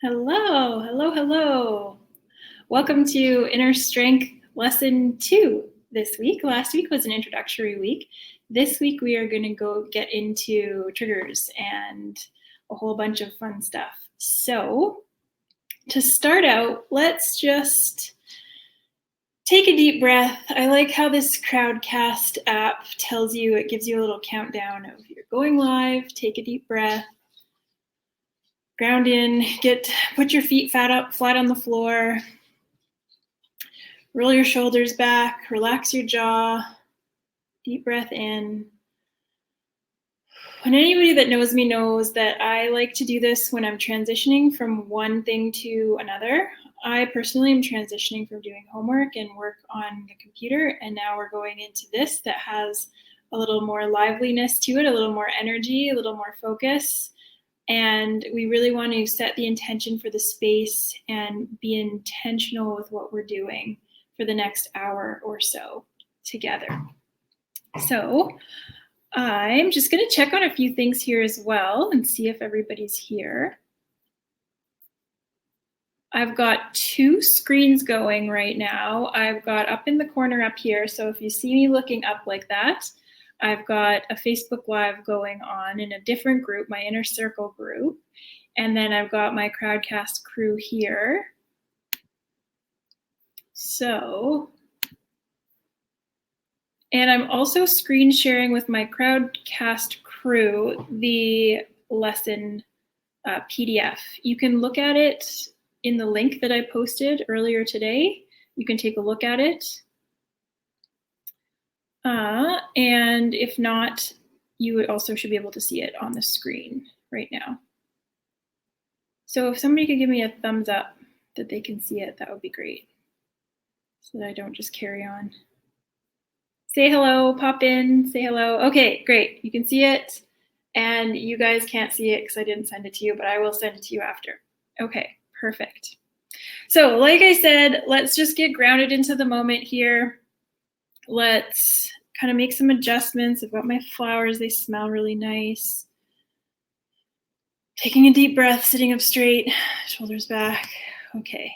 Hello, hello, hello. Welcome to Inner Strength Lesson 2 this week. Last week was an introductory week. This week we are going to go get into triggers and a whole bunch of fun stuff. So to start out, let's just take a deep breath. I like how this Crowdcast app tells you, it gives you a little countdown of you're going live. Take a deep breath. Ground in, put your feet flat on the floor. Roll your shoulders back, relax your jaw, deep breath in. And anybody that knows me knows that I like to do this when I'm transitioning from one thing to another. I personally am transitioning from doing homework and work on the computer, and now we're going into this that has a little more liveliness to it, a little more energy, a little more focus. And we really want to set the intention for the space and be intentional with what we're doing for the next hour or so together. So I'm just going to check on a few things here as well and see if everybody's here. I've got two screens going right now. I've got up in the corner up here. So if you see me looking up like that, I've got a Facebook Live going on in a different group, my Inner Circle group. And then I've got my Crowdcast crew here. So, and I'm also screen sharing with my Crowdcast crew the lesson PDF. You can look at it in the link that I posted earlier today. You can take a look at it. And if not, you also should be able to see it on the screen right now. So if somebody could give me a thumbs up that they can see it, that would be great. So that I don't just carry on. Say hello, pop in, say hello. Okay, great. You can see it. And you guys can't see it because I didn't send it to you, but I will send it to you after. Okay, perfect. So like I said, let's just get grounded into the moment here. Let's kind of make some adjustments. I've got my flowers, they smell really nice. Taking a deep breath, sitting up straight, shoulders back. Okay.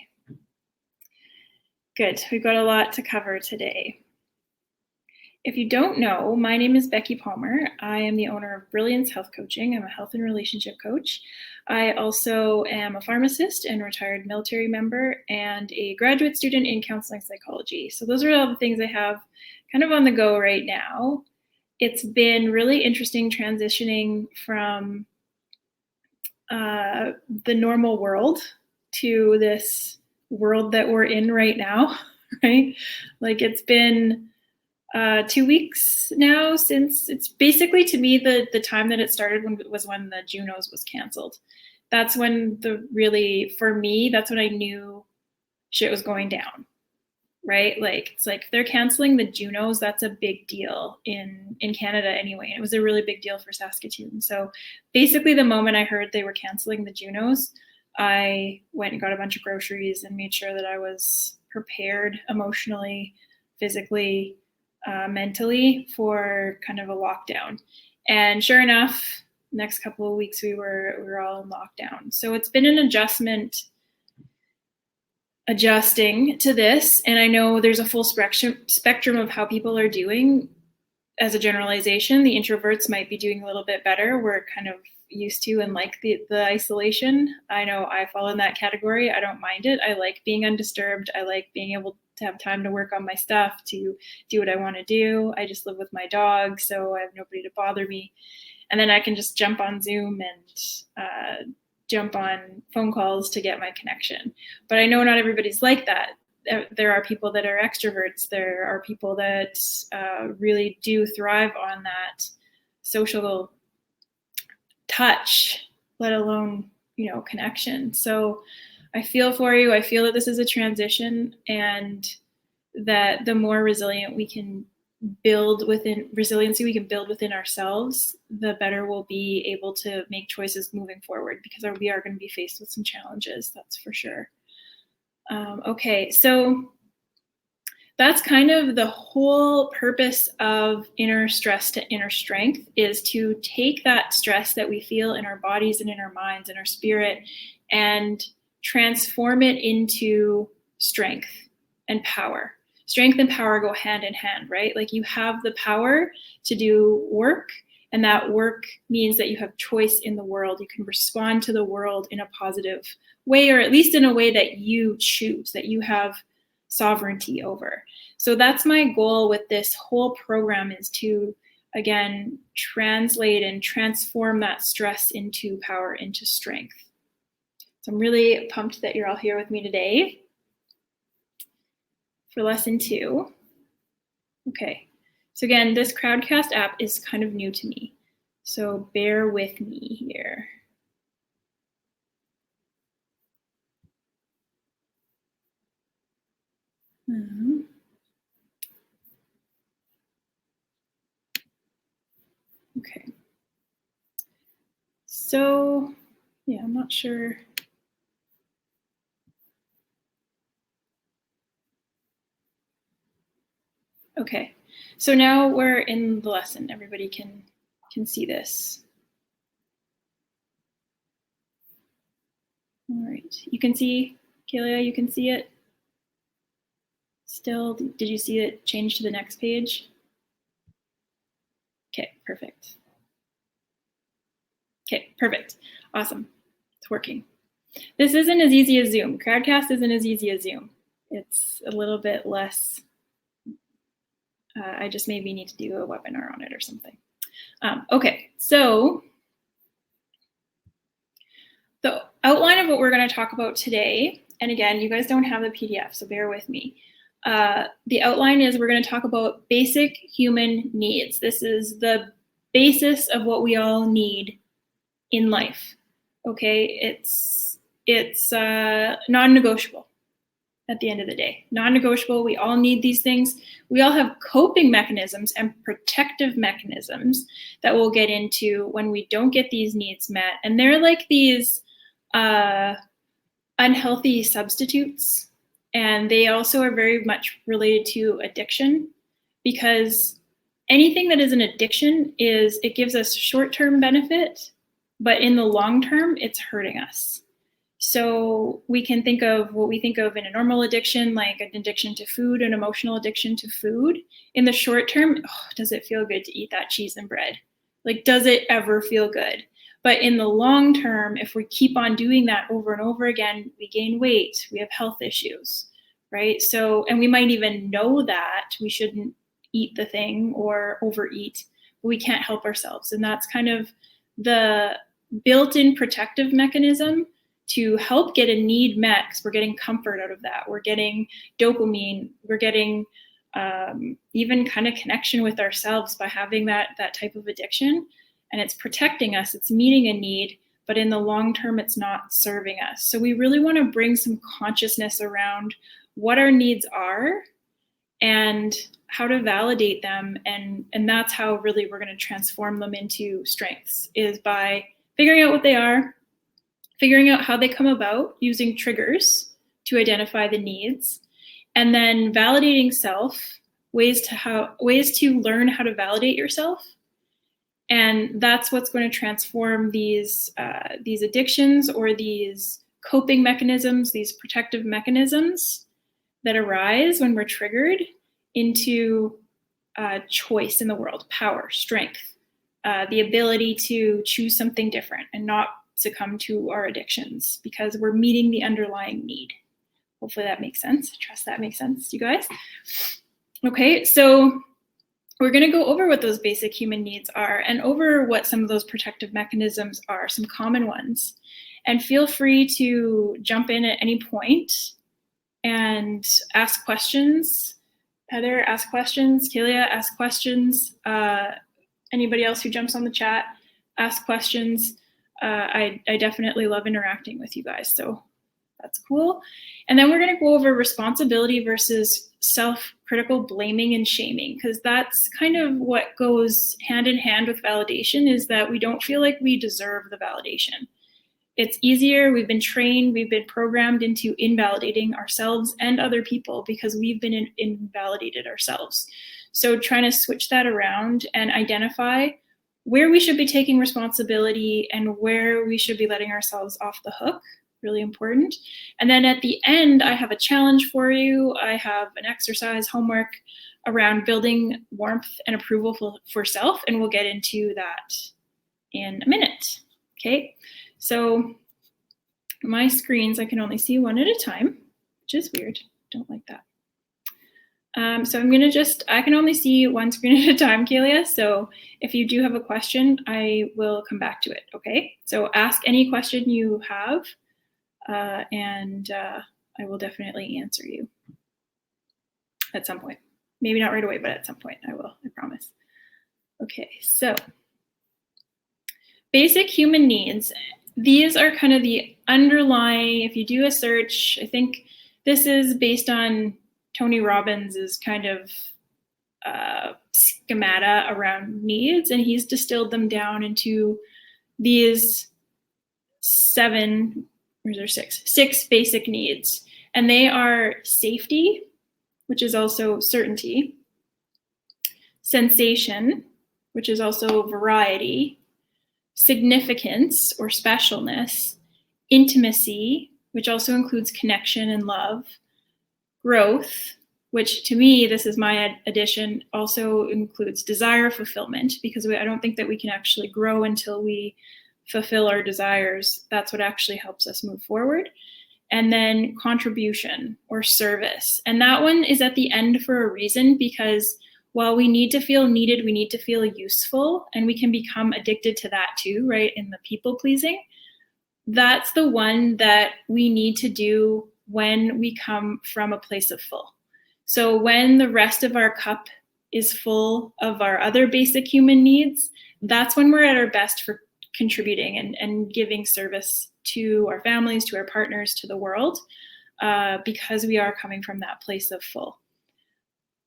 Good, we've got a lot to cover today. If you don't know, my name is Becky Palmer. I am the owner of Brilliance Health Coaching. I'm a health and relationship coach. I also am a pharmacist and retired military member and a graduate student in counseling psychology. So those are all the things I have kind of on the go right now. It's been really interesting transitioning from the normal world to this world that we're in right now, right? Like it's been 2 weeks now since it's basically, to me, the time that it started was when the Junos was canceled. That's when for me, that's when I knew shit was going down, right? Like it's like they're canceling the Junos. That's a big deal in Canada anyway. And it was a really big deal for Saskatoon. So basically the moment I heard they were canceling the Junos, I went and got a bunch of groceries and made sure that I was prepared emotionally, physically, mentally for kind of a lockdown. And sure enough, next couple of weeks we were all in lockdown. So it's been an adjusting to this. And I know there's a full spectrum of how people are doing. As a generalization, the introverts might be doing a little bit better. We're kind of used to and like the isolation. I know I fall in that category. I don't mind it. I like being undisturbed. I like being able to have time to work on my stuff, to do what I want to do. I just live with my dog, so I have nobody to bother me. And then I can just jump on Zoom and jump on phone calls to get my connection. But I know not everybody's like that. There are people that are extroverts. There are people that really do thrive on that social touch, let alone, connection. So I feel for you. I feel that this is a transition, and that the more resiliency we can build within ourselves, the better we'll be able to make choices moving forward, because we are going to be faced with some challenges, that's for sure. Okay, so that's kind of the whole purpose of Inner Stress to Inner Strength, is to take that stress that we feel in our bodies and in our minds and our spirit and transform it into strength and power. Strength and power go hand in hand, right? Like you have the power to do work, and that work means that you have choice in the world. You can respond to the world in a positive way, or at least in a way that you choose, that you have sovereignty over. So that's my goal with this whole program, is to, again, translate and transform that stress into power, into strength. So I'm really pumped that you're all here with me today for lesson 2. Okay, so again, this Crowdcast app is kind of new to me, so bear with me here. Okay, so yeah, I'm not sure. Okay, so now we're in the lesson. Everybody can see this. All right, you can see, Kalia, you can see it? Still, did you see it change to the next page? Okay, perfect. Okay, perfect. Awesome. It's working. This isn't as easy as Zoom. Crowdcast isn't as easy as Zoom. It's a little bit less. I just maybe need to do a webinar on it or something. Okay, so the outline of what we're going to talk about today, and again, you guys don't have the PDF, so bear with me. The outline is we're going to talk about basic human needs. This is the basis of what we all need in life. Okay, it's non-negotiable at the end of the day. Non-negotiable. We all need these things. We all have coping mechanisms and protective mechanisms that we'll get into when we don't get these needs met. And they're like these unhealthy substitutes. And they also are very much related to addiction, because anything that is an addiction it gives us short-term benefit, but in the long term, it's hurting us. So we can think of what we think of in a normal addiction, like an addiction to food, an emotional addiction to food. In the short term, does it feel good to eat that cheese and bread? Like, does it ever feel good? But in the long term, if we keep on doing that over and over again, we gain weight, we have health issues, right? So, and we might even know that we shouldn't eat the thing or overeat, but we can't help ourselves. And that's kind of the built-in protective mechanism to help get a need met, because we're getting comfort out of that. We're getting dopamine. We're getting even kind of connection with ourselves by having that type of addiction. And it's protecting us. It's meeting a need, but in the long term, it's not serving us. So we really want to bring some consciousness around what our needs are and how to validate them. And that's how really we're going to transform them into strengths, is by figuring out what they are, figuring out how they come about, using triggers to identify the needs, and then validating self, ways to learn how to validate yourself. And that's what's going to transform these addictions or these coping mechanisms, these protective mechanisms that arise when we're triggered, into choice in the world, power, strength, the ability to choose something different and not succumb to our addictions because we're meeting the underlying need. Hopefully that makes sense. I trust that makes sense, you guys. Okay, so we're going to go over what those basic human needs are and over what some of those protective mechanisms are, some common ones. And feel free to jump in at any point and ask questions. Heather, ask questions. Talia, ask questions. Anybody else who jumps on the chat, ask questions. I definitely love interacting with you guys, so that's cool. And then we're going to go over responsibility versus self-critical blaming and shaming, because that's kind of what goes hand in hand with validation, is that we don't feel like we deserve the validation. It's easier. We've been trained, we've been programmed into invalidating ourselves and other people because we've been invalidated ourselves. So trying to switch that around and identify where we should be taking responsibility and where we should be letting ourselves off the hook really important. And then at the end, I have a challenge for you. I have an exercise homework around building warmth and approval for self, and we'll get into that in a minute. Okay, so my screens, I can only see one at a time, which is weird. Don't like that. So I can only see one screen at a time, Kalia. So if you do have a question, I will come back to it, okay? So ask any question you have, and I will definitely answer you at some point. Maybe not right away, but at some point I will, I promise. Okay, so basic human needs. These are kind of the underlying, if you do a search, I think this is based on Tony Robbins' kind of schemata around needs, and he's distilled them down into these six basic needs. And they are safety, which is also certainty, sensation, which is also variety, significance or specialness, intimacy, which also includes connection and love, growth, which to me, this is my addition, also includes desire fulfillment, because I don't think that we can actually grow until we fulfill our desires. That's what actually helps us move forward. And then contribution or service. And that one is at the end for a reason, because while we need to feel needed, we need to feel useful, and we can become addicted to that too, right? In the people pleasing. That's the one that we need to do when we come from a place of full. So when the rest of our cup is full of our other basic human needs, that's when we're at our best for contributing and giving service to our families, to our partners, to the world, because we are coming from that place of full.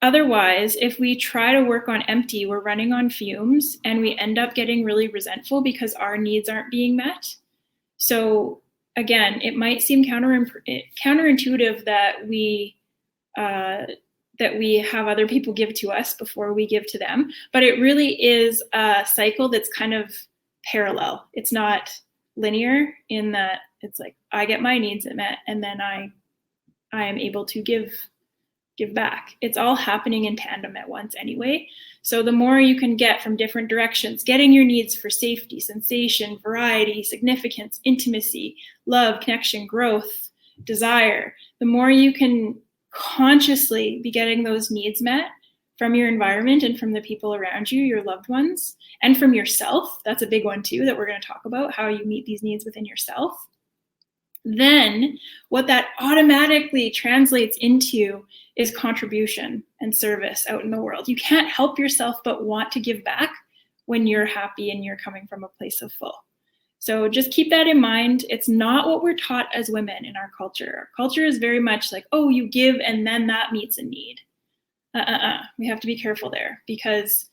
Otherwise, if we try to work on empty, we're running on fumes, and we end up getting really resentful because our needs aren't being met. So again, it might seem counterintuitive that we have other people give to us before we give to them, but it really is a cycle that's kind of parallel. It's not linear in that it's like I get my needs met, and then I am able to give back. It's all happening in tandem at once anyway. So the more you can get from different directions, getting your needs for safety, sensation, variety, significance, intimacy, love, connection, growth, desire, the more you can consciously be getting those needs met from your environment and from the people around you, your loved ones, and from yourself. That's a big one too that we're going to talk about, how you meet these needs within yourself. Then what that automatically translates into is contribution and service out in the world. You can't help yourself but want to give back when you're happy and you're coming from a place of full. So just keep that in mind. It's not what we're taught as women in our culture. Our culture is very much like, oh, you give and then that meets a need. We have to be careful there, because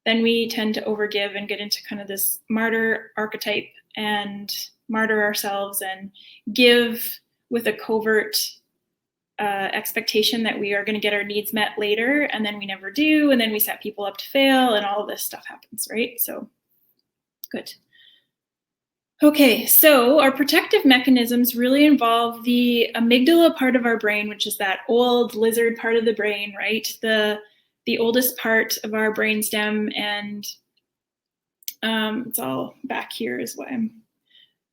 then we tend to overgive and get into kind of this martyr archetype and martyr ourselves and give with a covert expectation that we are going to get our needs met later, and then we never do, and then we set people up to fail, and all of this stuff happens, right? So good. Okay, so our protective mechanisms really involve the amygdala part of our brain, which is that old lizard part of the brain, right? The oldest part of our brainstem, and it's all back here is what I'm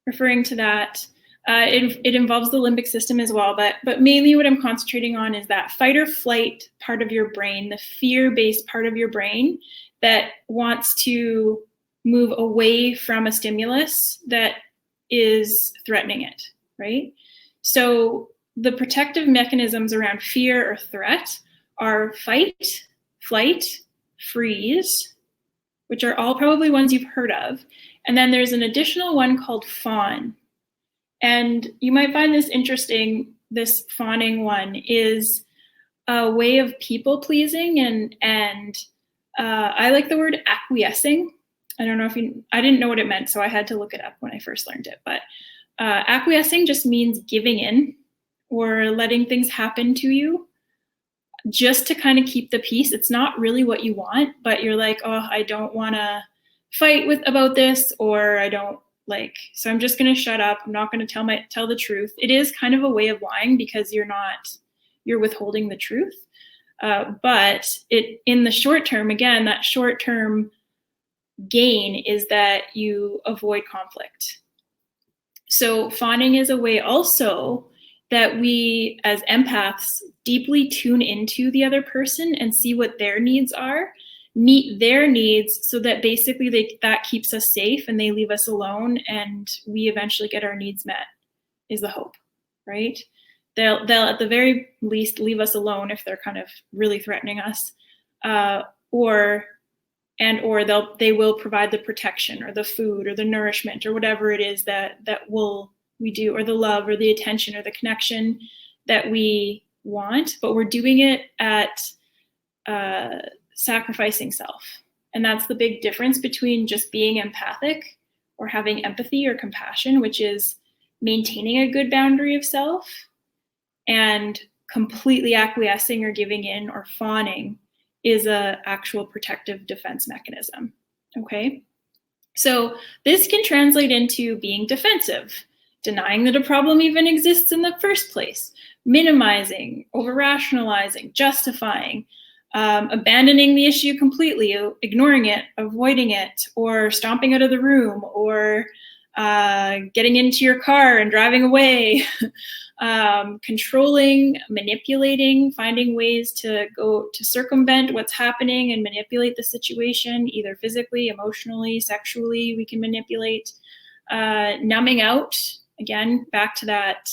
referring to that. It involves the limbic system as well, but mainly what I'm concentrating on is that fight or flight part of your brain, the fear-based part of your brain that wants to move away from a stimulus that is threatening it, right? So the protective mechanisms around fear or threat are fight, flight, freeze, which are all probably ones you've heard of. And then there's an additional one called fawn. And you might find this interesting. This fawning one is a way of people pleasing, and I like the word acquiescing. I don't know if I didn't know what it meant, so I had to look it up when I first learned it. But acquiescing just means giving in or letting things happen to you just to kind of keep the peace. It's not really what you want, but you're like, oh, I don't want to fight about this, or I don't Like, so I'm just going to shut up. I'm not going to tell the truth. It is kind of a way of lying because you're withholding the truth. But in the short term, again, that short term gain is that you avoid conflict. So fawning is a way also that we as empaths deeply tune into the other person and see what their needs are, meet their needs, so that basically that keeps us safe and they leave us alone and we eventually get our needs met, is the hope, right? They'll at the very least leave us alone if they're kind of really threatening us, or they will provide the protection or the food or the nourishment or whatever it is that we do, or the love or the attention or the connection that we want, but we're doing it at sacrificing self. And that's the big difference between just being empathic or having empathy or compassion, which is maintaining a good boundary of self, and completely acquiescing or giving in or fawning is a actual protective defense mechanism. Okay, so this can translate into being defensive, denying that a problem even exists in the first place, minimizing, over-rationalizing, justifying, abandoning the issue completely, ignoring it, avoiding it, or stomping out of the room, or getting into your car and driving away, controlling, manipulating, finding ways to circumvent what's happening and manipulate the situation, either physically, emotionally, sexually. We can manipulate, numbing out. Again, back to that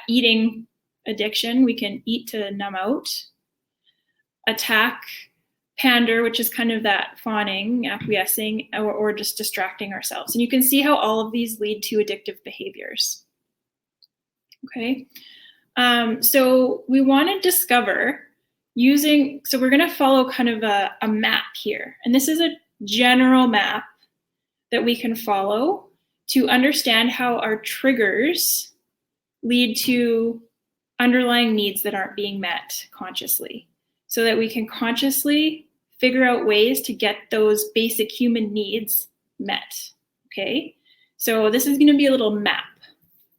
eating addiction. We can eat to numb out. Attack, pander, which is kind of that fawning, acquiescing, or just distracting ourselves. And you can see how all of these lead to addictive behaviors. Okay, so we want to discover so we're going to follow kind of a map here. And this is a general map that we can follow to understand how our triggers lead to underlying needs that aren't being met consciously, so that we can consciously figure out ways to get those basic human needs met. Okay, so this is going to be a little map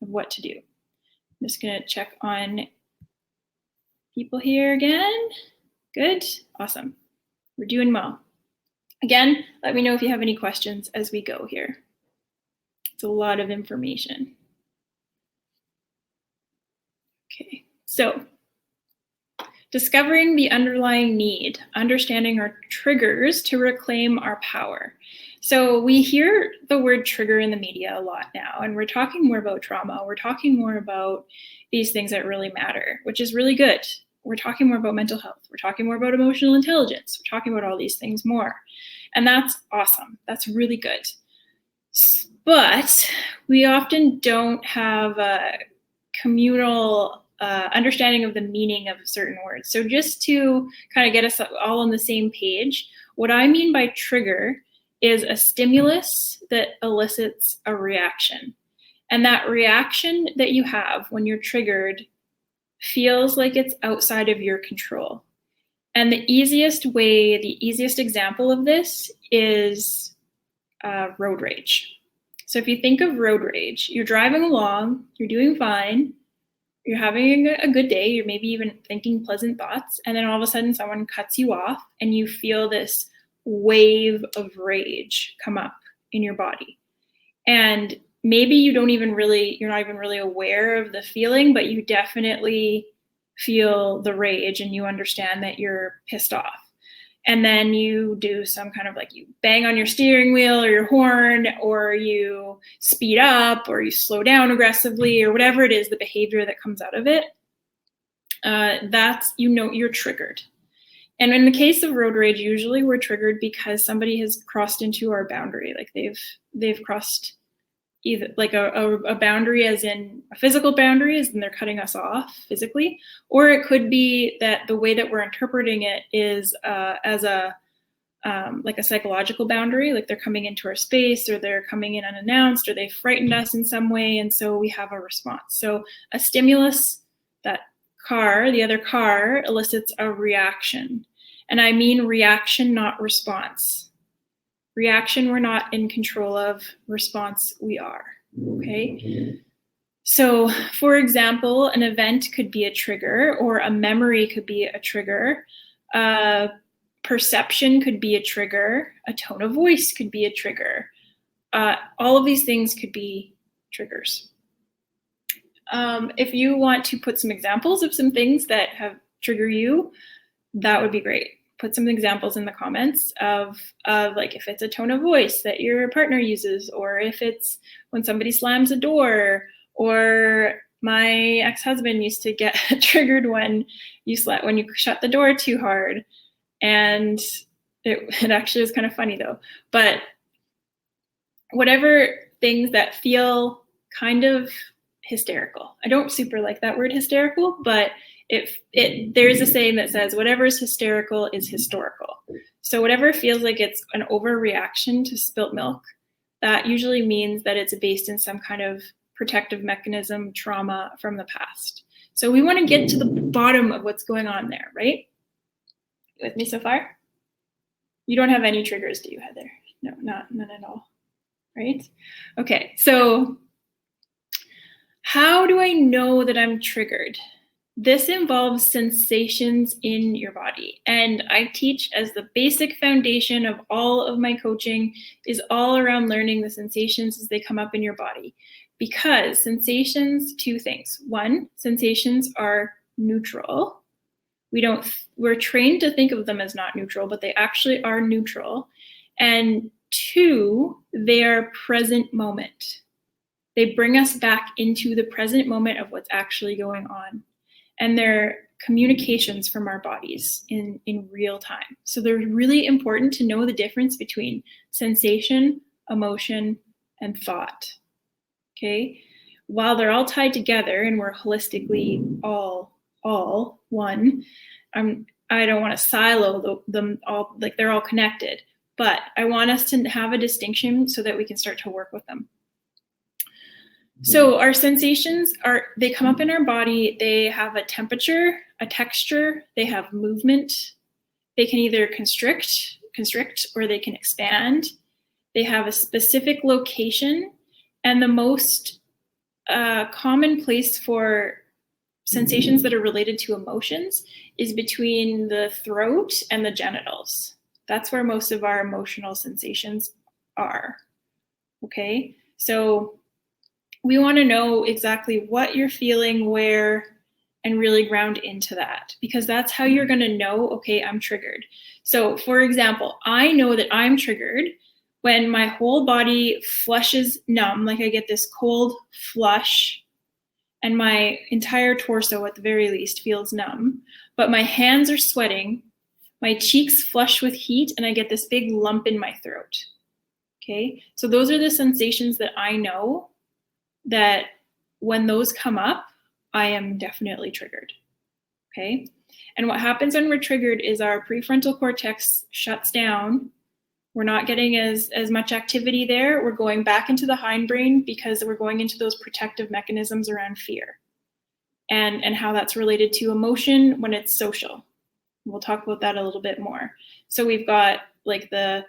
of what to do. I'm just going to check on people here again. Good, awesome. We're doing well. Again, let me know if you have any questions as we go here. It's a lot of information. Okay, so discovering the underlying need, understanding our triggers to reclaim our power. So we hear the word trigger in the media a lot now, and we're talking more about trauma. We're talking more about these things that really matter, which is really good. We're talking more about mental health. We're talking more about emotional intelligence. We're talking about all these things more. And that's awesome. That's really good. But we often don't have a communal understanding of the meaning of certain words. So just to kind of get us all on the same page, what I mean by trigger is a stimulus that elicits a reaction. And that reaction that you have when you're triggered feels like it's outside of your control. And the easiest example of this is road rage. So if you think of road rage, you're driving along, you're doing fine, you're having a good day, you're maybe even thinking pleasant thoughts, and then all of a sudden someone cuts you off and you feel this wave of rage come up in your body. And maybe you're not even really aware of the feeling, but you definitely feel the rage and you understand that you're pissed off. And then you do some kind of you bang on your steering wheel or your horn, or you speed up, or you slow down aggressively, or whatever it is, the behavior that comes out of it. You're triggered. And in the case of road rage, usually we're triggered because somebody has crossed into our boundary. Like they've crossed either a boundary, as in a physical boundary, as in they're cutting us off physically, or it could be that the way that we're interpreting it is as a psychological boundary, like they're coming into our space, or they're coming in unannounced, or they frightened us in some way, and so we have a response. So a stimulus, the other car elicits a reaction. And I mean reaction, not response. Reaction we're not in control of, response we are, okay? So for example, an event could be a trigger, or a memory could be a trigger. Perception could be a trigger. A tone of voice could be a trigger. All of these things could be triggers. If you want to put some examples of some things that have trigger you, that would be great. Put some examples in the comments of like if it's a tone of voice that your partner uses, or if it's when somebody slams a door, or my ex-husband used to get triggered when you shut the door too hard. And it actually is kind of funny though. But whatever things that feel kind of hysterical. I don't super like that word hysterical, but there's a saying that says whatever is hysterical is historical. So whatever feels like it's an overreaction to spilt milk, that usually means that it's based in some kind of protective mechanism, trauma from the past. So we want to get to the bottom of what's going on there, right? You with me so far? You don't have any triggers, do you, Heather? No, none at all, right? Okay, so how do I know that I'm triggered? This involves sensations in your body. And I teach as the basic foundation of all of my coaching is all around learning the sensations as they come up in your body. Because sensations, two things. One, sensations are neutral. We're trained to think of them as not neutral, but they actually are neutral. And two, they are present moment. They bring us back into the present moment of what's actually going on. And they're communications from our bodies in real time. So they're really important to know the difference between sensation, emotion, and thought. Okay? While they're all tied together and we're holistically all one, I don't want to silo them all, like they're all connected, but I want us to have a distinction so that we can start to work with them. So our sensations they come up in our body. They have a temperature, a texture, they have movement. They can either constrict, or they can expand. They have a specific location, and the most common place for sensations that are related to emotions is between the throat and the genitals. That's where most of our emotional sensations are. Okay, so we want to know exactly what you're feeling, where, and really ground into that, because that's how you're going to know, okay, I'm triggered. So for example, I know that I'm triggered when my whole body flushes numb, like I get this cold flush and my entire torso at the very least feels numb, but my hands are sweating, my cheeks flush with heat, and I get this big lump in my throat. Okay, so those are the sensations that I know that when those come up, I am definitely triggered. Okay, and what happens when we're triggered is our prefrontal cortex shuts down. We're not getting as much activity there. We're going back into the hindbrain because we're going into those protective mechanisms around fear and how that's related to emotion when it's social. We'll talk about that a little bit more. So we've got like the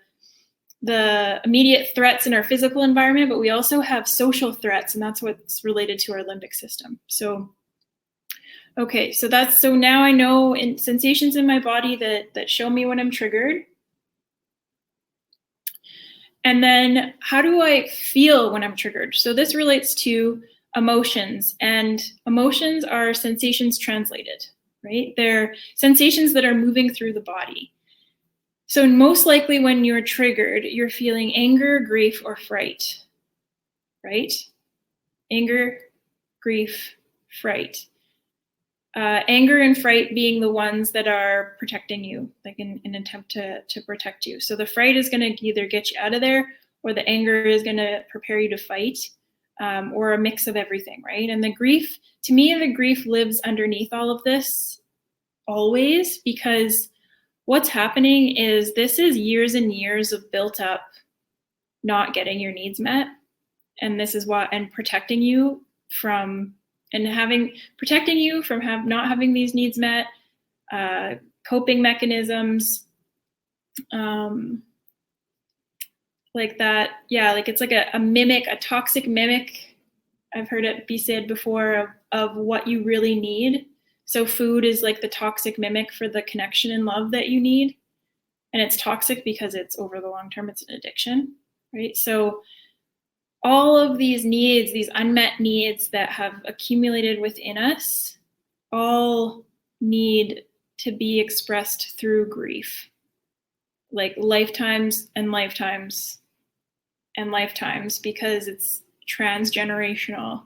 immediate threats in our physical environment, but we also have social threats, and that's what's related to our limbic system. So, okay, so now I know sensations in my body that show me when I'm triggered. And then how do I feel when I'm triggered? So this relates to emotions, and emotions are sensations translated, right? They're sensations that are moving through the body. So most likely when you're triggered, you're feeling anger, grief, or fright, right? Anger, grief, fright. Anger and fright being the ones that are protecting you, like in an attempt to protect you. So the fright is going to either get you out of there, or the anger is going to prepare you to fight, or a mix of everything, right? And the grief, to me, the grief lives underneath all of this always, because what's happening is this is years and years of built up not getting your needs met. And this is and protecting you from not having these needs met, coping mechanisms, like that. Yeah, like it's like a mimic, a toxic mimic. I've heard it be said before of what you really need. So food is like the toxic mimic for the connection and love that you need. And it's toxic because it's over the long term, it's an addiction, right? So all of these needs, these unmet needs that have accumulated within us, all need to be expressed through grief. Like lifetimes and lifetimes and lifetimes, because it's transgenerational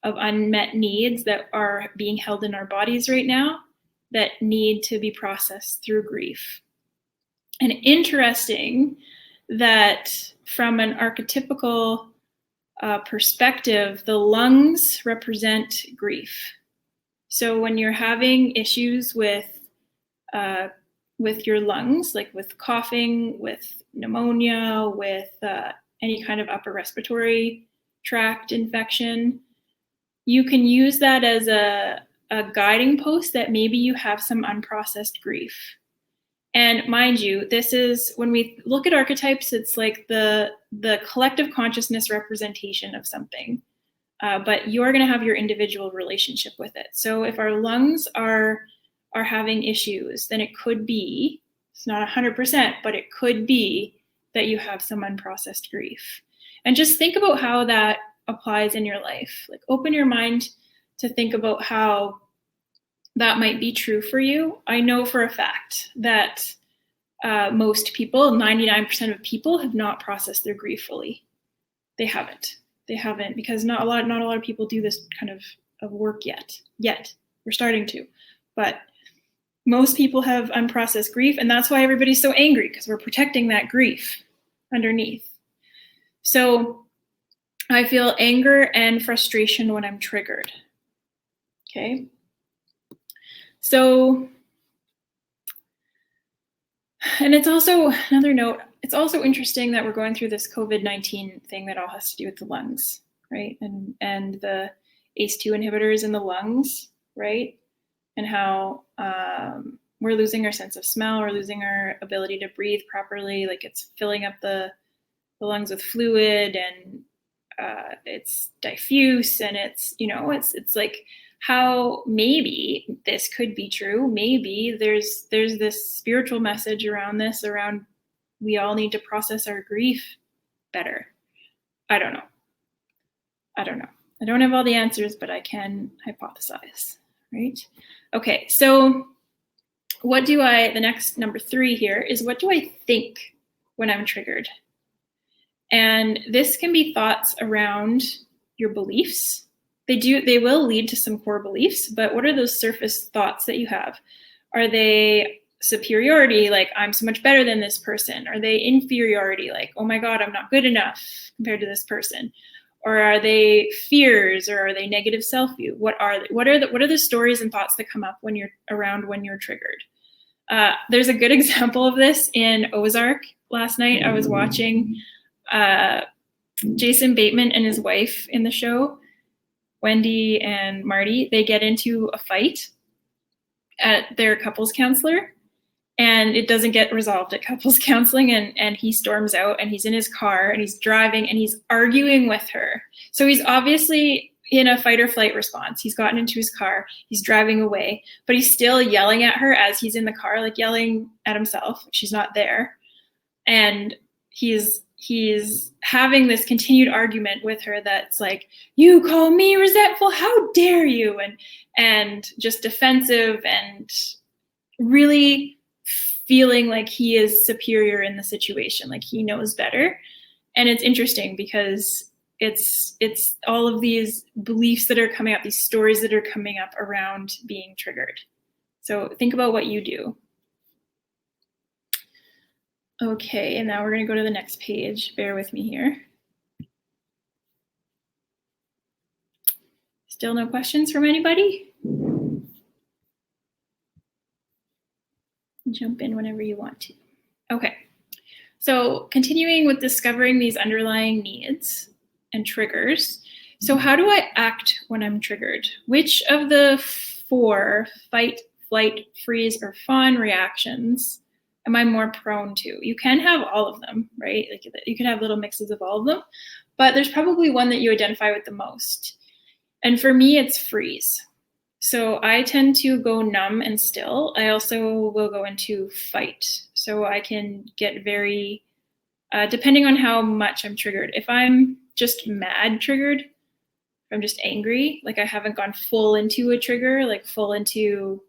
of unmet needs that are being held in our bodies right now that need to be processed through grief. And interesting that from an archetypical perspective, the lungs represent grief. So when you're having issues with your lungs, like with coughing, with pneumonia, with any kind of upper respiratory tract infection, you can use that as a guiding post that maybe you have some unprocessed grief. And mind you, this is, when we look at archetypes, it's like the collective consciousness representation of something, but you're going to have your individual relationship with it. So if our lungs are having issues, then it could be, it's not 100%, but it could be that you have some unprocessed grief. And just think about how that applies in your life. Like open your mind to think about how that might be true for you. I know for a fact that most people, 99% of people, have not processed their grief fully. They haven't, because not a lot of people do this kind of work yet. We're starting to, but most people have unprocessed grief, and that's why everybody's so angry, because we're protecting that grief underneath. So I feel anger and frustration when I'm triggered. Okay. So, and it's also, another note, it's also interesting that we're going through this COVID-19 thing that all has to do with the lungs, right? And the ACE2 inhibitors in the lungs, right? And how we're losing our sense of smell, we're losing our ability to breathe properly. Like it's filling up the lungs with fluid, and it's diffuse, and it's, it's like, how maybe this could be true. Maybe there's this spiritual message around this, around we all need to process our grief better. I don't know. I don't have all the answers, but I can hypothesize, right? Okay, so the next number 3 here is, what do I think when I'm triggered? And this can be thoughts around your beliefs. They will lead to some core beliefs, but what are those surface thoughts that you have? Are they superiority, like I'm so much better than this person? Are they inferiority, like, oh my God, I'm not good enough compared to this person? Or are they fears, or are they negative self-view? What are the stories and thoughts that come up when you're triggered? There's a good example of this in Ozark. Last night I was watching Jason Bateman and his wife in the show, Wendy and Marty. They get into a fight at their couples counselor, and it doesn't get resolved at couples counseling, and he storms out, and he's in his car, and he's driving, and he's arguing with her. So he's obviously in a fight or flight response. He's gotten into his car, he's driving away, but he's still yelling at her as he's in the car, like yelling at himself. She's not there. And he's having this continued argument with her that's like, you call me resentful, how dare you, and just defensive, and really feeling like he is superior in the situation, like he knows better. And it's interesting because it's all of these beliefs that are coming up, these stories that are coming up around being triggered. So think about what you do. Okay, and now we're going to go to the next page. Bear with me here. Still no questions from anybody? Jump in whenever you want to. Okay, so continuing with discovering these underlying needs and triggers. So how do I act when I'm triggered? Which of the 4 fight, flight, freeze, or fawn reactions am I more prone to? You can have all of them, right? Like you can have little mixes of all of them, but there's probably one that you identify with the most. And for me, it's freeze. So I tend to go numb and still. I also will go into fight. So I can get very, depending on how much I'm triggered. If I'm just mad triggered, if I'm just angry, like I haven't gone full into a trigger, like full into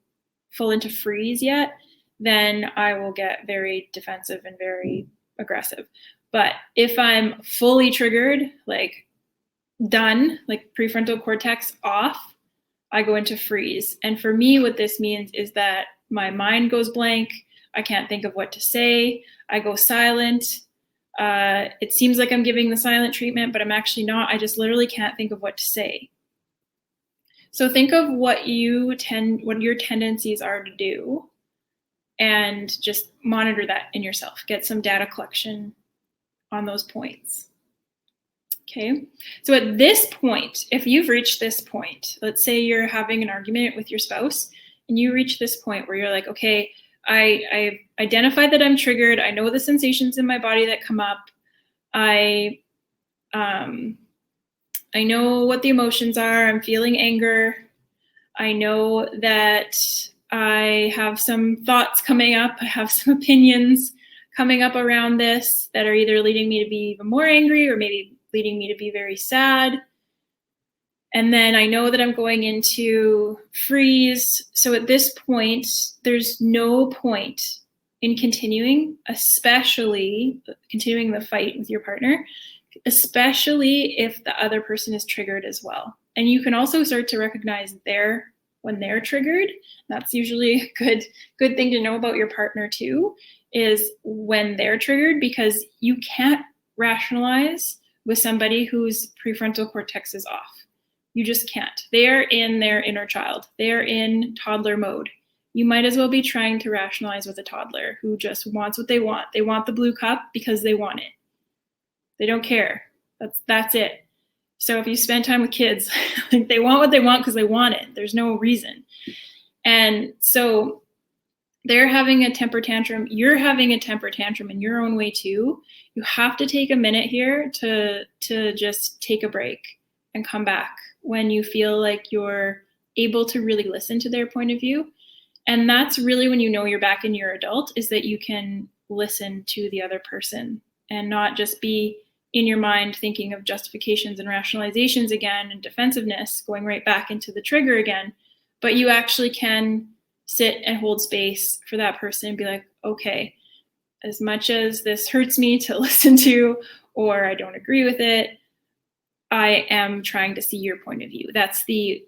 freeze yet, then I will get very defensive and very aggressive. But if I'm fully triggered, like done, like prefrontal cortex off, I go into freeze. And for me, what this means is that my mind goes blank. I can't think of what to say. I go silent. It seems like I'm giving the silent treatment, but I'm actually not. I just literally can't think of what to say. So think of what your tendencies are to do, and just monitor that in yourself. Get some data collection on those points. Okay, so at this point, if you've reached this point, let's say you're having an argument with your spouse and you reach this point where you're like, okay, I identified that I'm triggered. I know the sensations in my body that come up. I know what the emotions are. I'm feeling anger. I know that I have some thoughts coming up. I have some opinions coming up around this that are either leading me to be even more angry or maybe leading me to be very sad. And then I know that I'm going into freeze. So at this point, there's no point in continuing, especially continuing the fight with your partner, especially if the other person is triggered as well. And you can also start to recognize when they're triggered. That's usually a good thing to know about your partner too, is when they're triggered, because you can't rationalize with somebody whose prefrontal cortex is off. You just can't. They're in their inner child. They're in toddler mode. You might as well be trying to rationalize with a toddler who just wants what they want. They want the blue cup because they want it. They don't care. That's it. So if you spend time with kids, like they want what they want because they want it. There's no reason. And so they're having a temper tantrum. You're having a temper tantrum in your own way too. You have to take a minute here to just take a break and come back when you feel like you're able to really listen to their point of view. And that's really when you know you're back in your adult, is that you can listen to the other person and not just be in your mind thinking of justifications and rationalizations again and defensiveness, going right back into the trigger again. But you actually can sit and hold space for that person and be like, okay, as much as this hurts me to listen to, or I don't agree with it, I am trying to see your point of view. That's the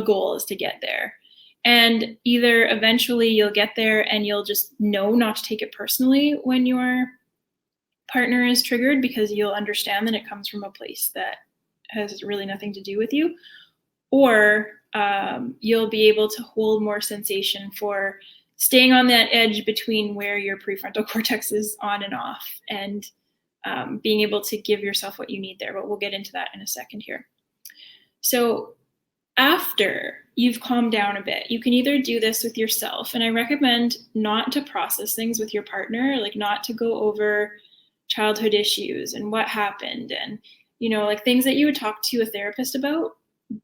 goal, is to get there. And either eventually you'll get there and you'll just know not to take it personally when your partner is triggered, because you'll understand that it comes from a place that has really nothing to do with you. Or you'll be able to hold more sensation for staying on that edge between where your prefrontal cortex is on and off, and being able to give yourself what you need there. But we'll get into that in a second here. So after you've calmed down a bit, you can either do this with yourself, and I recommend not to process things with your partner, like not to go over childhood issues and what happened and, like things that you would talk to a therapist about.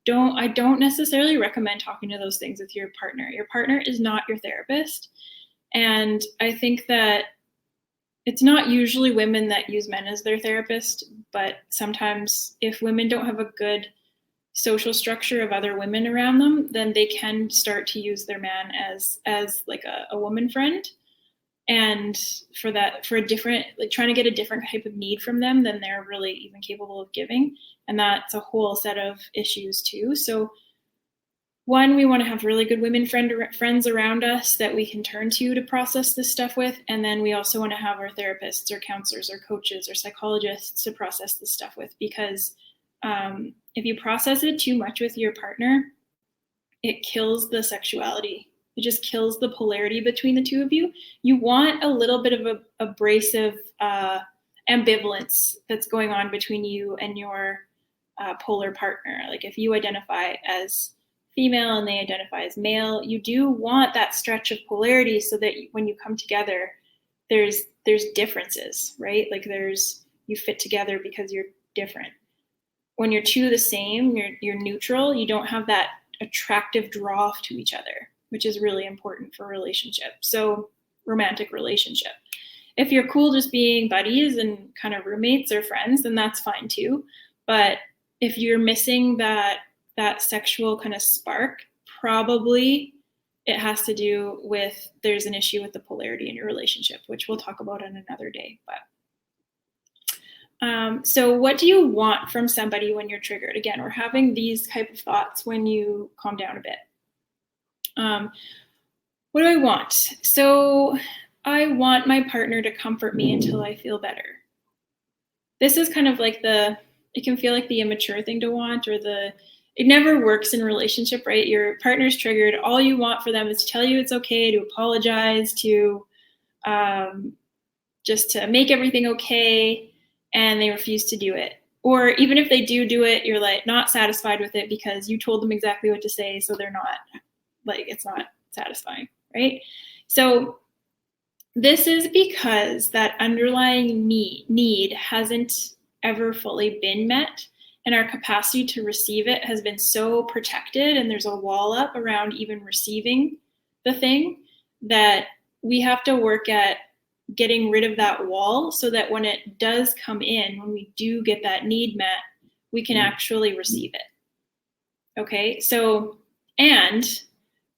I don't necessarily recommend talking to those things with your partner. Your partner is not your therapist. And I think that it's not usually women that use men as their therapist, but sometimes if women don't have a good social structure of other women around them, then they can start to use their man as like a woman friend. And for a different, like trying to get a different type of need from them than they're really even capable of giving. And that's a whole set of issues too. So one, we want to have really good women friends around us that we can turn to process this stuff with. And then we also want to have our therapists or counselors or coaches or psychologists to process this stuff with, because if you process it too much with your partner, it kills the sexuality. It just kills the polarity between the two of you. You want a little bit of a abrasive ambivalence that's going on between you and your polar partner. Like if you identify as female and they identify as male, you do want that stretch of polarity so that when you come together, there's differences, right? Like you fit together because you're different. When you're two the same, you're neutral, you don't have that attractive draw to each other, which is really important for a relationship. So romantic relationship. If you're cool just being buddies and kind of roommates or friends, then that's fine too. But if you're missing that sexual kind of spark, probably it has to do with there's an issue with the polarity in your relationship, which we'll talk about on another day. But so what do you want from somebody when you're triggered? Again, we're having these type of thoughts when you calm down a bit. What do I want? So I want my partner to comfort me until I feel better. This is kind of like it can feel like the immature thing to want, or it never works in a relationship, right? Your partner's triggered. All you want for them is to tell you it's okay, to apologize, to just to make everything okay, and they refuse to do it. Or even if they do it, you're like not satisfied with it because you told them exactly what to say, so they're not, like, it's not satisfying, right? So this is because that underlying need hasn't ever fully been met, and our capacity to receive it has been so protected, and there's a wall up around even receiving the thing, that we have to work at getting rid of that wall so that when it does come in, when we do get that need met, we can actually receive it. Okay, so, and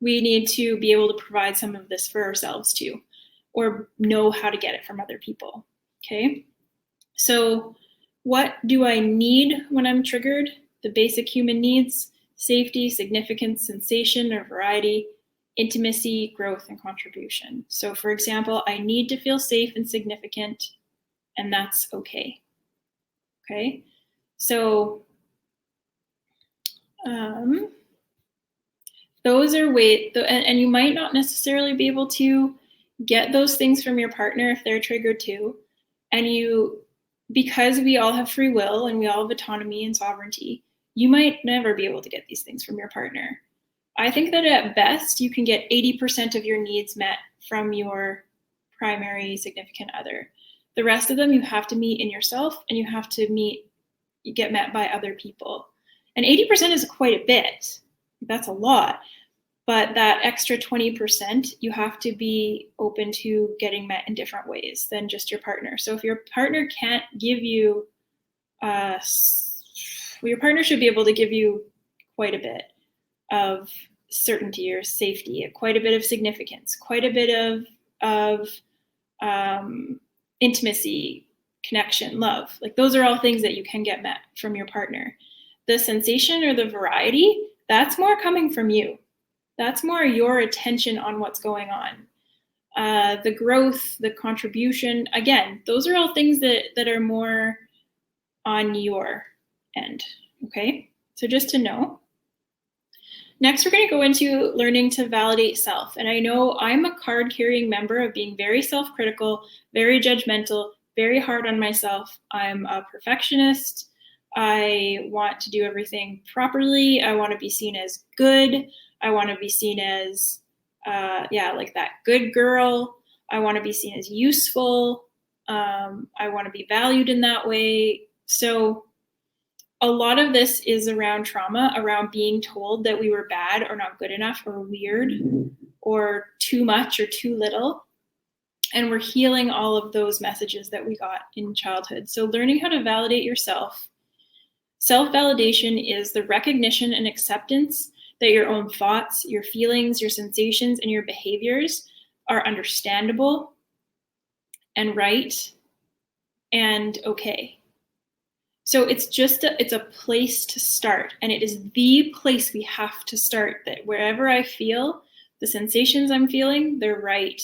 we need to be able to provide some of this for ourselves too, or know how to get it from other people. Okay, so what do I need when I'm triggered? The basic human needs: safety, significance, sensation or variety, intimacy, growth, and contribution. So for example, I need to feel safe and significant, and that's okay. Okay, so those are ways, and you might not necessarily be able to get those things from your partner if they're triggered too. And because we all have free will and we all have autonomy and sovereignty, you might never be able to get these things from your partner. I think that at best, you can get 80% of your needs met from your primary significant other. The rest of them you have to meet in yourself, and you have to get met by other people. And 80% is quite a bit. That's a lot. But that extra 20%, you have to be open to getting met in different ways than just your partner. So if your partner can't give you, your partner should be able to give you quite a bit of certainty or safety, quite a bit of significance, quite a bit of intimacy, connection, love. Like, those are all things that you can get met from your partner. The sensation or the variety, that's more coming from you. That's more your attention on what's going on. The growth, the contribution, again, those are all things that are more on your end, okay? So just to know. Next, we're going to go into learning to validate self. And I know I'm a card-carrying member of being very self-critical, very judgmental, very hard on myself. I'm a perfectionist. I want to do everything properly. I want to be seen as good. I want to be seen as, like that good girl. I want to be seen as useful. I want to be valued in that way. So a lot of this is around trauma, around being told that we were bad or not good enough or weird or too much or too little. And we're healing all of those messages that we got in childhood. So learning how to validate yourself. Self-validation is the recognition and acceptance that your own thoughts, your feelings, your sensations, and your behaviors are understandable and right and okay. So it's a place to start, and it is the place we have to start, that wherever I feel, the sensations I'm feeling, they're right.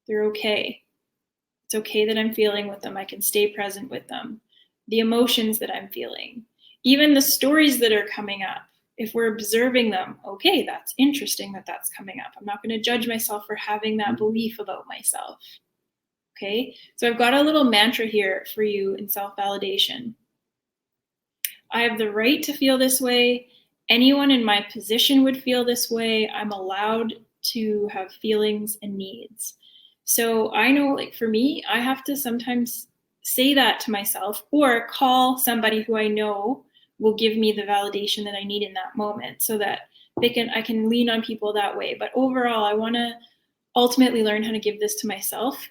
They're okay. It's okay that I'm feeling with them. I can stay present with them. The emotions that I'm feeling, even the stories that are coming up, if we're observing them, okay, that's interesting that that's coming up. I'm not going to judge myself for having that belief about myself. Okay, so I've got a little mantra here for you in self-validation. I have the right to feel this way, anyone in my position would feel this way. I'm allowed to have feelings and needs. So I know, like for me, I have to sometimes say that to myself or call somebody who I know will give me the validation that I need in that moment so that I can lean on people that way. But overall, I want to ultimately learn how to give this to myself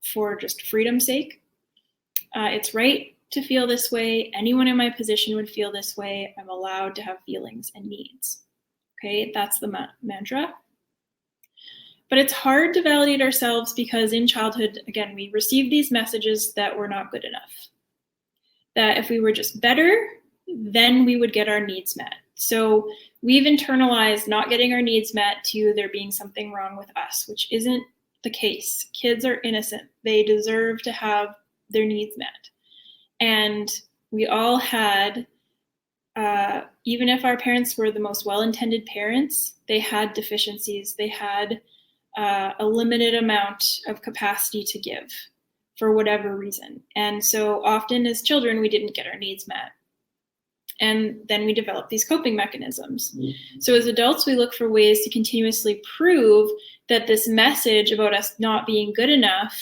for just freedom's sake. It's right to feel this way. Anyone in my position would feel this way. I'm allowed to have feelings and needs. Okay, that's the mantra. But it's hard to validate ourselves because in childhood, again, we received these messages that we're not good enough. That if we were just better, then we would get our needs met. So we've internalized not getting our needs met to there being something wrong with us, which isn't the case. Kids are innocent. They deserve to have their needs met. And we all had, even if our parents were the most well-intended parents, they had deficiencies. They had a limited amount of capacity to give for whatever reason. And so often as children, we didn't get our needs met. And then we develop these coping mechanisms. So as adults, we look for ways to continuously prove that this message about us not being good enough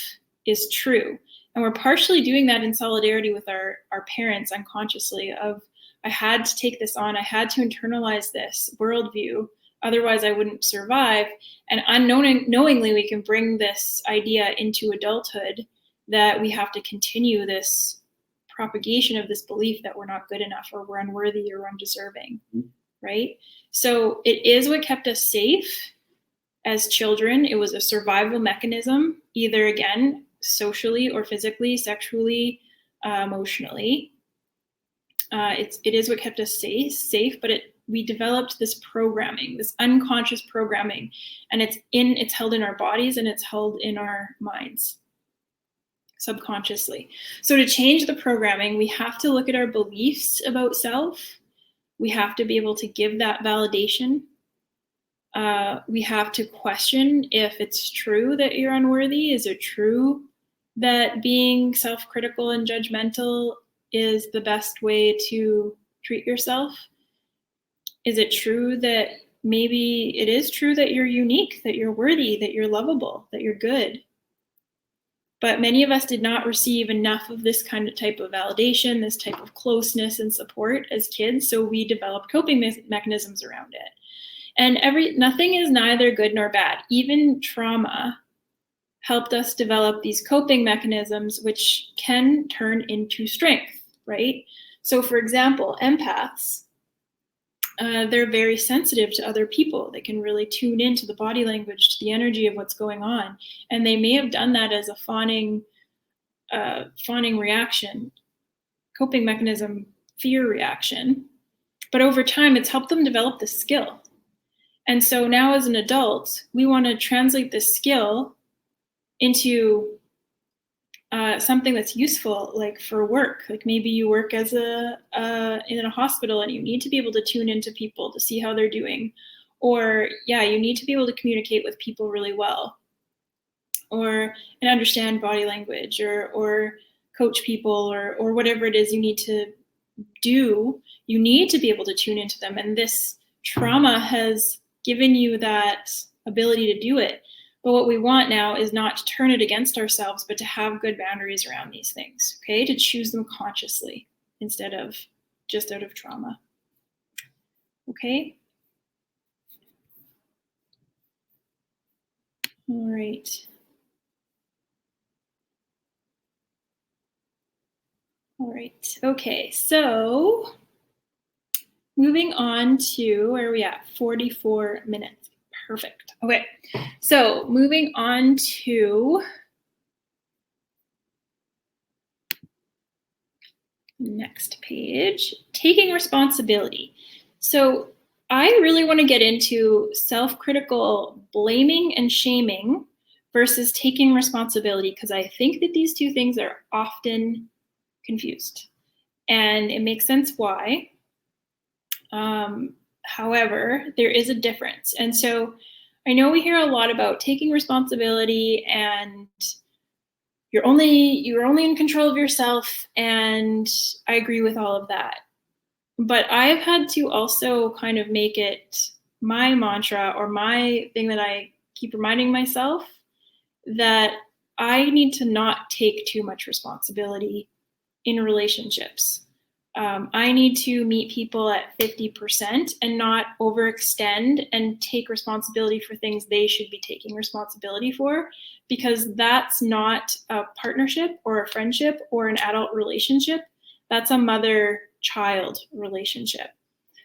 is true. And we're partially doing that in solidarity with our parents unconsciously of, I had to take this on, I had to internalize this worldview, otherwise I wouldn't survive. And unknowingly, we can bring this idea into adulthood that we have to continue this propagation of this belief that we're not good enough or we're unworthy or undeserving, right? So it is what kept us safe as children. It was a survival mechanism, either again, socially or physically, sexually, emotionally. It is what kept us safe, but we developed this programming, this unconscious programming, and it's held in our bodies and it's held in our minds subconsciously. So to change the programming, we have to look at our beliefs about self. We have to be able to give that validation. We have to question if it's true that you're unworthy. Is it true that being self-critical and judgmental is the best way to treat yourself? Is it true that maybe it is true that you're unique, that you're worthy, that you're lovable, that you're good? But many of us did not receive enough of this kind of type of validation, this type of closeness and support as kids, so we developed coping mechanisms around it. And nothing is neither good nor bad. Even trauma helped us develop these coping mechanisms, which can turn into strength, right? So for example, empaths, they're very sensitive to other people. They can really tune into the body language, to the energy of what's going on. And they may have done that as a fawning reaction, coping mechanism, fear reaction. But over time, it's helped them develop this skill. And so now as an adult, we want to translate this skill into something that's useful, like for work. Like maybe you work as in a hospital and you need to be able to tune into people to see how they're doing. Or you need to be able to communicate with people really well. And understand body language or coach people or whatever it is you need to do. You need to be able to tune into them. And this trauma has given you that ability to do it. But what we want now is not to turn it against ourselves, but to have good boundaries around these things, okay? To choose them consciously instead of just out of trauma, okay? All right. All right, okay, so moving on to, where are we at? 44 minutes. Perfect. Okay, so moving on to next page, taking responsibility. So I really want to get into self-critical blaming and shaming versus taking responsibility, because I think that these two things are often confused. And it makes sense why. However, there is a difference. And so I know we hear a lot about taking responsibility and you're only in control of yourself. And I agree with all of that. But I've had to also kind of make it my mantra or my thing that I keep reminding myself that I need to not take too much responsibility in relationships. I need to meet people at 50% and not overextend and take responsibility for things they should be taking responsibility for, because that's not a partnership or a friendship or an adult relationship. That's a mother-child relationship.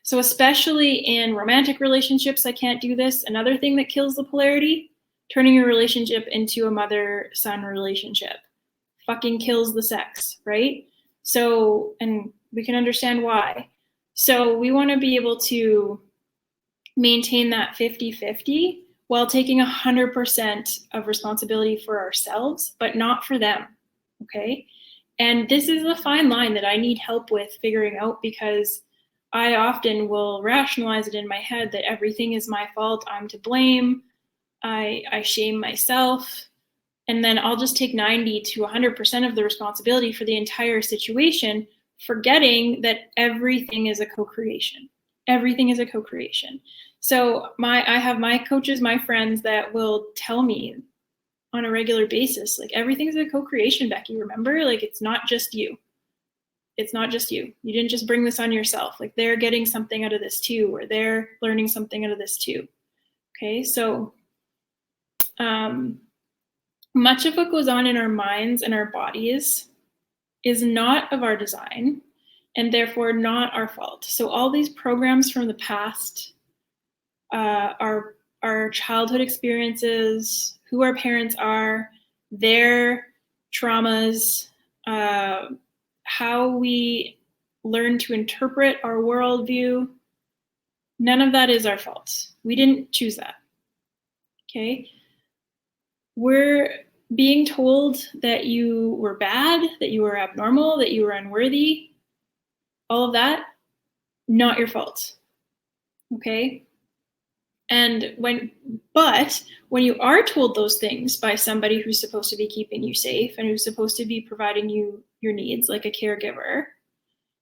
So especially in romantic relationships, I can't do this. Another thing that kills the polarity, turning your relationship into a mother-son relationship. Fucking kills the sex, right? So, and we can understand why. So we want to be able to maintain that 50-50 while taking 100% of responsibility for ourselves, but not for them, okay? And this is a fine line that I need help with figuring out, because I often will rationalize it in my head that everything is my fault, I'm to blame, I shame myself, and then I'll just take 90 to 100% of the responsibility for the entire situation, forgetting that everything is a co-creation. Everything is a co-creation. So I have my coaches, my friends that will tell me on a regular basis, like, everything's a co-creation, Becky, remember? Like, it's not just you. It's not just you. You didn't just bring this on yourself. Like, they're getting something out of this too, or they're learning something out of this too. Okay, so much of what goes on in our minds and our bodies is not of our design, and therefore not our fault. So all these programs from the past, our childhood experiences, who our parents are, their traumas, how we learn to interpret our worldview, none of that is our fault. We didn't choose that, okay? We're being told that you were bad, that you were abnormal, that you were unworthy, all of that, not your fault, okay? And when you are told those things by somebody who's supposed to be keeping you safe and who's supposed to be providing you your needs, like a caregiver,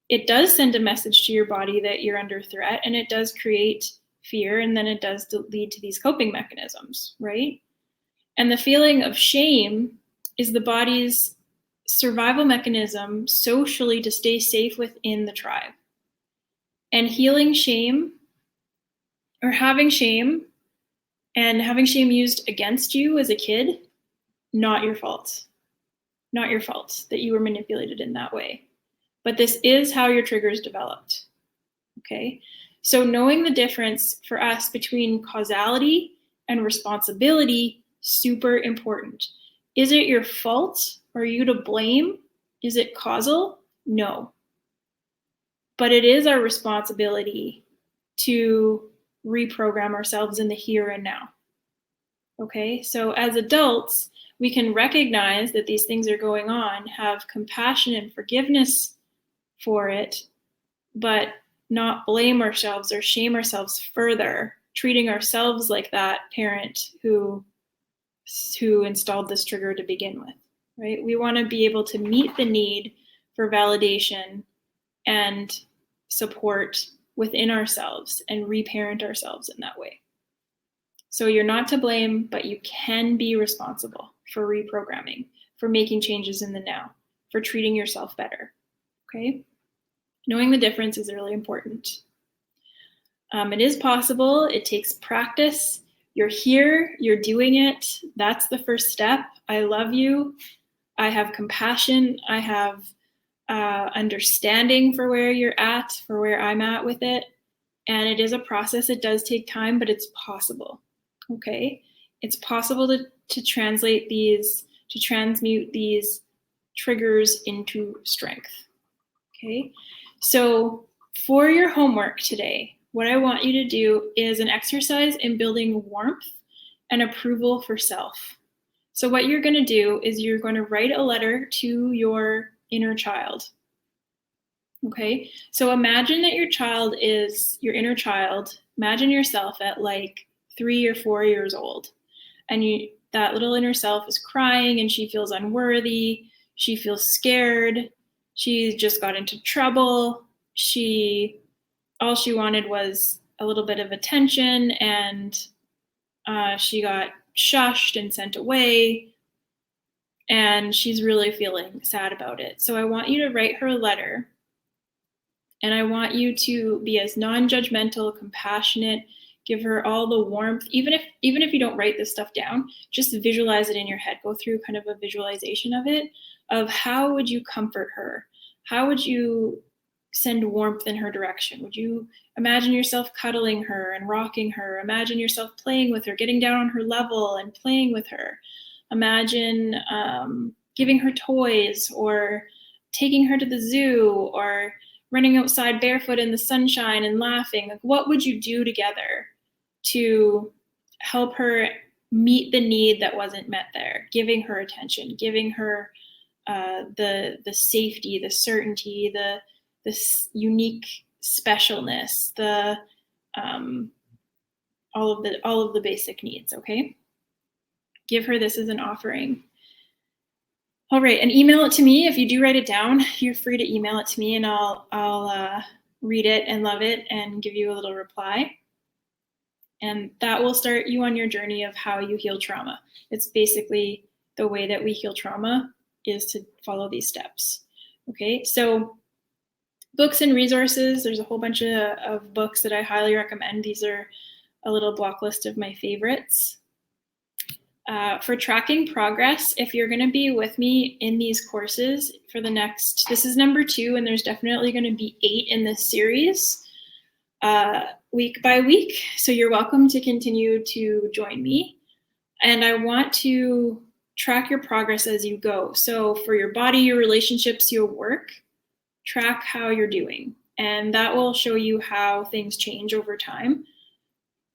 it does send a message to your body that you're under threat, and it does create fear, and then it does lead to these coping mechanisms, right? And the feeling of shame is the body's survival mechanism socially to stay safe within the tribe. And healing shame, or having shame, and having shame used against you as a kid, not your fault. Not your fault that you were manipulated in that way. But this is how your triggers developed, okay? So knowing the difference for us between causality and responsibility, super important. Is it your fault? Are you to blame? Is it causal? No. But it is our responsibility to reprogram ourselves in the here and now. Okay, so as adults, we can recognize that these things are going on, have compassion and forgiveness for it, but not blame ourselves or shame ourselves further, treating ourselves like that parent who installed this trigger to begin with, right? We want to be able to meet the need for validation and support within ourselves and reparent ourselves in that way. So you're not to blame, but you can be responsible for reprogramming, for making changes in the now, for treating yourself better, okay? Knowing the difference is really important. It is possible. It takes practice. You're here, you're doing it. That's the first step. I love you. I have compassion. I have understanding for where you're at, for where I'm at with it. And it is a process. It does take time, but it's possible. Okay? It's possible to translate these, to transmute these triggers into strength. Okay? So for your homework today, what I want you to do is an exercise in building warmth and approval for self. So what you're going to do is you're going to write a letter to your inner child. Okay, so imagine that your child is your inner child. Imagine yourself at like 3 or 4 years old, and that little inner self is crying and she feels unworthy. She feels scared. She just got into trouble. She all she wanted was a little bit of attention, and she got shushed and sent away, and she's really feeling sad about it. So I want you to write her a letter, and I want you to be as non-judgmental, compassionate, give her all the warmth. Even if you don't write this stuff down, just visualize it in your head. Go through kind of a visualization of it, of how would you comfort her? How would you send warmth in her direction? Would you imagine yourself cuddling her and rocking her? Imagine yourself playing with her, getting down on her level and playing with her. Imagine giving her toys, or taking her to the zoo, or running outside barefoot in the sunshine and laughing. Like, what would you do together to help her meet the need that wasn't met there? Giving her attention, giving her the safety, the certainty, this unique specialness, the all of the basic needs. Okay, give her this as an offering. All right, and email it to me. If you do write it down, you're free to email it to me, and I'll read it and love it and give you a little reply. And that will start you on your journey of how you heal trauma. It's basically the way that we heal trauma is to follow these steps. Okay, so books and resources, there's a whole bunch of books that I highly recommend. These are a little block list of my favorites. For tracking progress, if you're going to be with me in these courses for the next, this is number 2, and there's definitely going to be 8 in this series, week by week. So you're welcome to continue to join me. And I want to track your progress as you go. So for your body, your relationships, your work, track how you're doing. And that will show you how things change over time.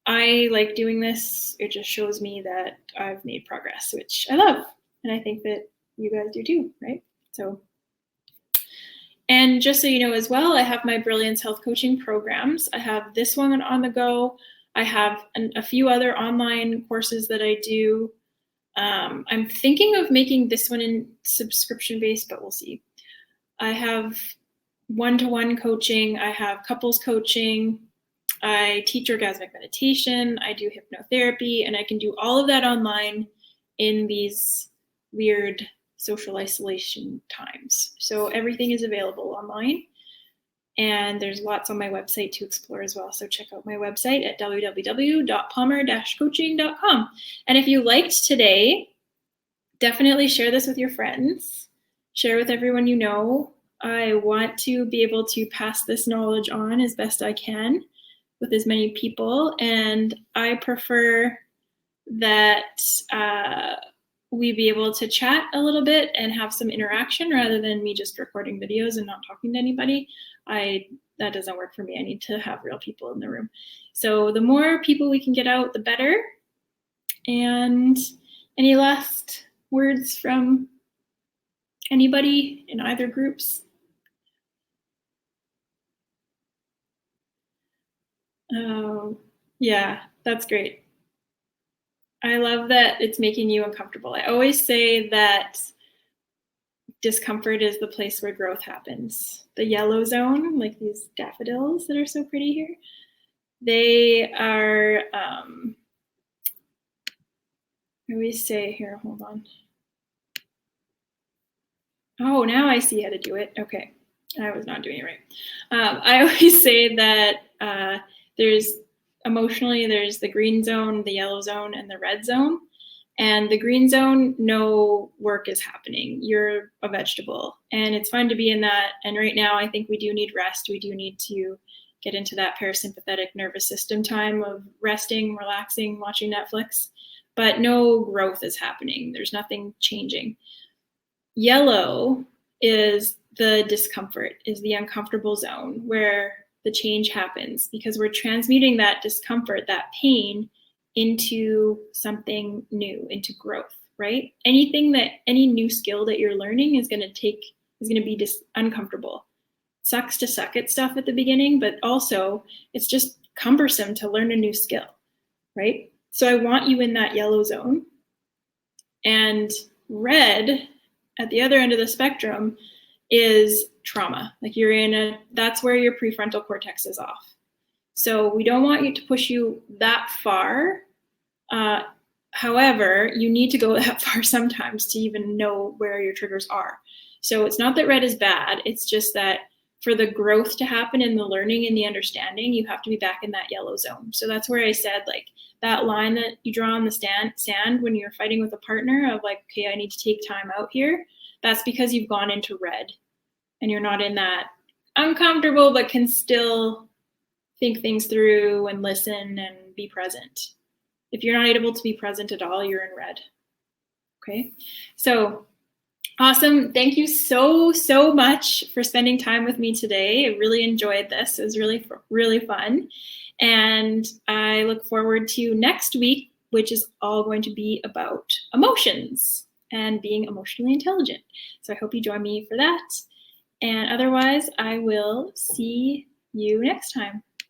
I like doing this. It just shows me that I've made progress, which I love. And I think that you guys do too, right? So, and just so you know as well, I have my Brilliance Health Coaching programs. I have this one on the go. I have a few other online courses that I do. I'm thinking of making this one in subscription-based, but we'll see. I have one-to-one coaching. I have couples coaching. I teach orgasmic meditation, I do hypnotherapy, and I can do all of that online in these weird social isolation times. So everything is available online, and there's lots on my website to explore as well. So check out my website at www.palmer-coaching.com. And if you liked today, definitely share this with your friends. Share with everyone you know. I want to be able to pass this knowledge on as best I can with as many people, and I prefer that we be able to chat a little bit and have some interaction rather than me just recording videos and not talking to anybody. That doesn't work for me. I need to have real people in the room. So the more people we can get out, the better. And any last words from anybody in either groups? Oh, yeah, that's great. I love that it's making you uncomfortable. I always say that discomfort is the place where growth happens. The yellow zone, like these daffodils that are so pretty here, they are, I always say, here, hold on. Oh, now I see how to do it. Okay, I was not doing it right. I always say that there's the green zone, the yellow zone, and the red zone. And the green zone, no work is happening. You're a vegetable, and it's fun to be in that. And right now, I think we do need rest. We do need to get into that parasympathetic nervous system time of resting, relaxing, watching Netflix. But no growth is happening. There's nothing changing. Yellow is the discomfort, is the uncomfortable zone where the change happens, because we're transmuting that discomfort, that pain, into something new, into growth, right? Any new skill that you're learning is going to be uncomfortable. It sucks to suck at stuff at the beginning, but also it's just cumbersome to learn a new skill, right? So I want you in that yellow zone. And red, at the other end of the spectrum, is trauma. Like that's where your prefrontal cortex is off. So we don't want you to push you that far. However, you need to go that far sometimes to even know where your triggers are. So it's not that red is bad. It's just that for the growth to happen in the learning and the understanding, you have to be back in that yellow zone. So that's where I said, like, that line that you draw on the sand when you're fighting with a partner of like, okay, I need to take time out here. That's because you've gone into red and you're not in that uncomfortable, but can still think things through and listen and be present. If you're not able to be present at all, you're in red. Okay, so awesome. Thank you so much for spending time with me today. I really enjoyed this. It was really fun. And I look forward to next week, which is all going to be about emotions and being emotionally intelligent. So I hope you join me for that. And otherwise, I will see you next time.